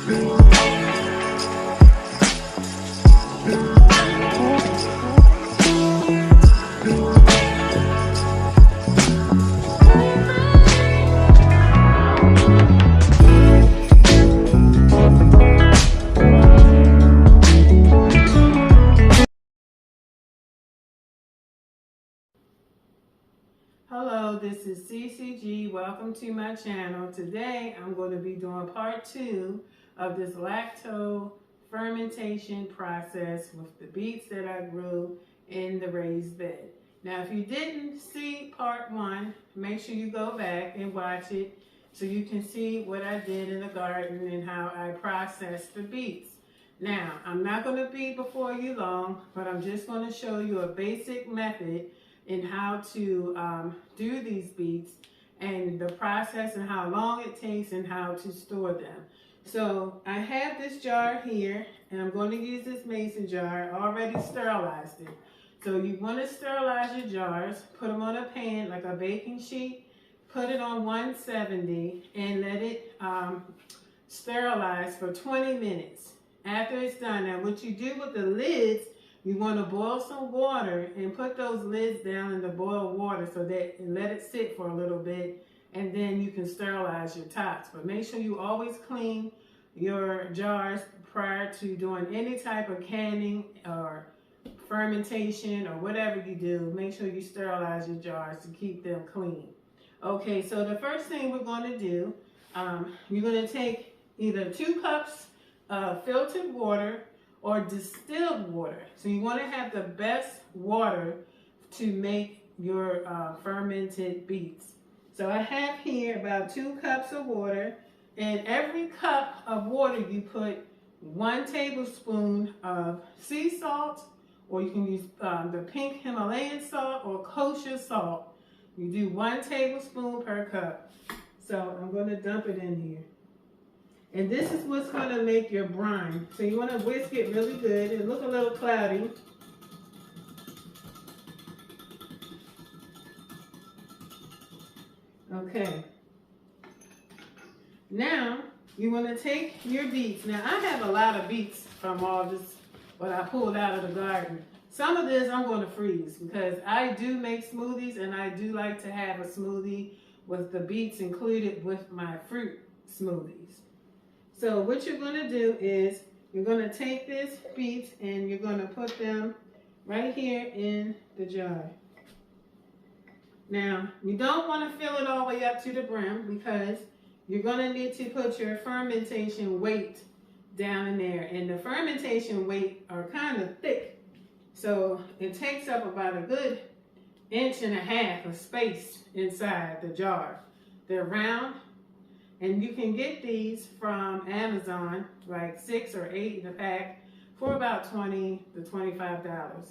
Hello, this is CeeCeeG. Welcome to my channel. Today I'm going to be doing part 2 of this lacto fermentation process with the beets that I grew in the raised bed. Now if you didn't see part 1, make sure you go back and watch it so you can see what I did in the garden and how I processed the beets. Now I'm not going to be before you long, but I'm just going to show you a basic method in how to do these beets and the process and how long it takes and how to store them. So I have this jar here and I'm going to use this mason jar. I already sterilized it. So you want to sterilize your jars, put them on a pan like a baking sheet, put it on 170 and let it sterilize for 20 minutes. After it's done, now what you do with the lids, you want to boil some water and put those lids down in the boiled water so that and let it sit for a little bit, and then you can sterilize your tops. But make sure you always clean your jars prior to doing any type of canning or fermentation or whatever you do. Make sure you sterilize your jars to keep them clean. Okay, so the first thing we're going to do, you're going to take either 2 cups of filtered water or distilled water. So you want to have the best water to make your fermented beets. So I have here about 2 cups of water, and every cup of water you put 1 tablespoon of sea salt, or you can use the pink Himalayan salt or kosher salt. You do 1 tablespoon per cup. So I'm going to dump it in here. And this is what's going to make your brine. So you want to whisk it really good. It look a little cloudy. Okay. Now you want to take your beets. Now I have a lot of beets from all this, what I pulled out of the garden. Some of this I'm going to freeze because I do make smoothies and I do like to have a smoothie with the beets included with my fruit smoothies. So what you're going to do is you're going to take this beets and you're going to put them right here in the jar. Now, you don't want to fill it all the way up to the brim because you're going to need to put your fermentation weight down in there. And the fermentation weight are kind of thick. So it takes up about a good 1.5 inches of space inside the jar. They're round. And you can get these from Amazon, like 6 or 8 in a pack, for about $20 to $25.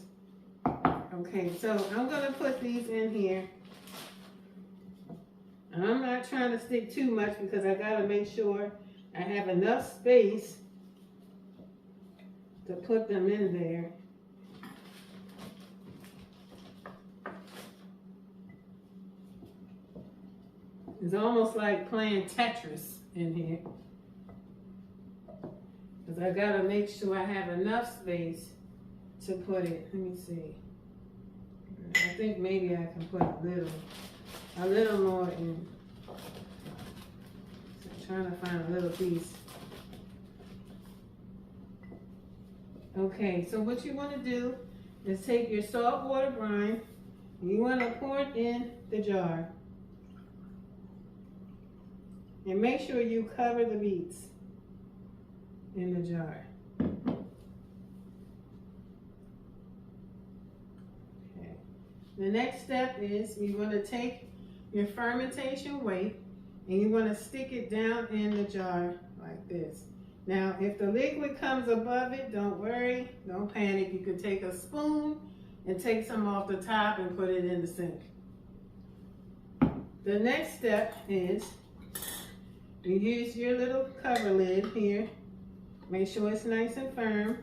Okay, so I'm going to put these in here. And I'm not trying to stick too much because I got to make sure I have enough space to put them in there. It's almost like playing Tetris in here. Because I gotta make sure I have enough space to put it. Let me see. I think maybe I can put a little more in. So I'm trying to find a little piece. Okay, so what you want to do is take your salt water brine. You want to pour it in the jar. And make sure you cover the beets in the jar. Okay. The next step is you want to take your fermentation weight and you want to stick it down in the jar like this. Now, if the liquid comes above it, don't worry, don't panic. You can take a spoon and take some off the top and put it in the sink. The next step is you use your little cover lid here. Make sure it's nice and firm.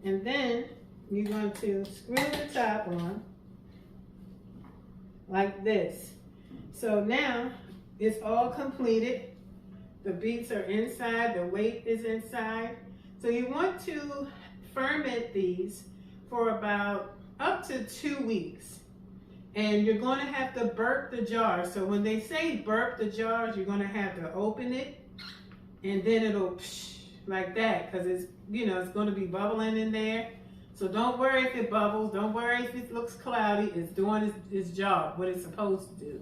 And then you're going to screw the top on like this. So now it's all completed. The beets are inside, the weight is inside. So you want to ferment these for about up to 2 weeks. And you're going to have to burp the jar. So when they say burp the jars, you're going to have to open it and then it'll psh, like that, because it's, you know, it's going to be bubbling in there. So don't worry if it bubbles. Don't worry if it looks cloudy. It's doing its job, what it's supposed to do.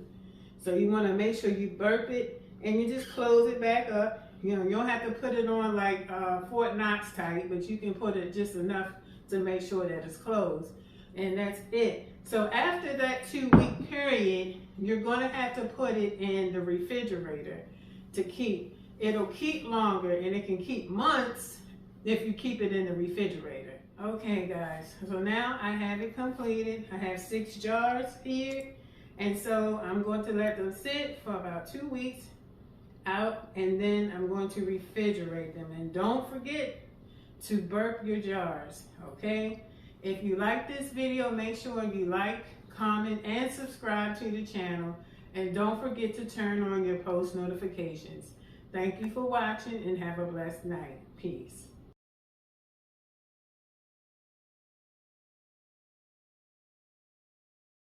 So you want to make sure you burp it and you just close it back up. You know, you don't have to put it on like Fort Knox tight, but you can put it just enough to make sure that it's closed. And that's it. So after that 2-week period, you're going to have to put it in the refrigerator to keep. It'll keep longer, and it can keep months if you keep it in the refrigerator. Okay guys, so now I have it completed. I have 6 jars here, and so I'm going to let them sit for about 2 weeks out, and then I'm going to refrigerate them. And don't forget to burp your jars, okay? If you like this video, make sure you like, comment, and subscribe to the channel. And don't forget to turn on your post notifications. Thank you for watching and have a blessed night. Peace.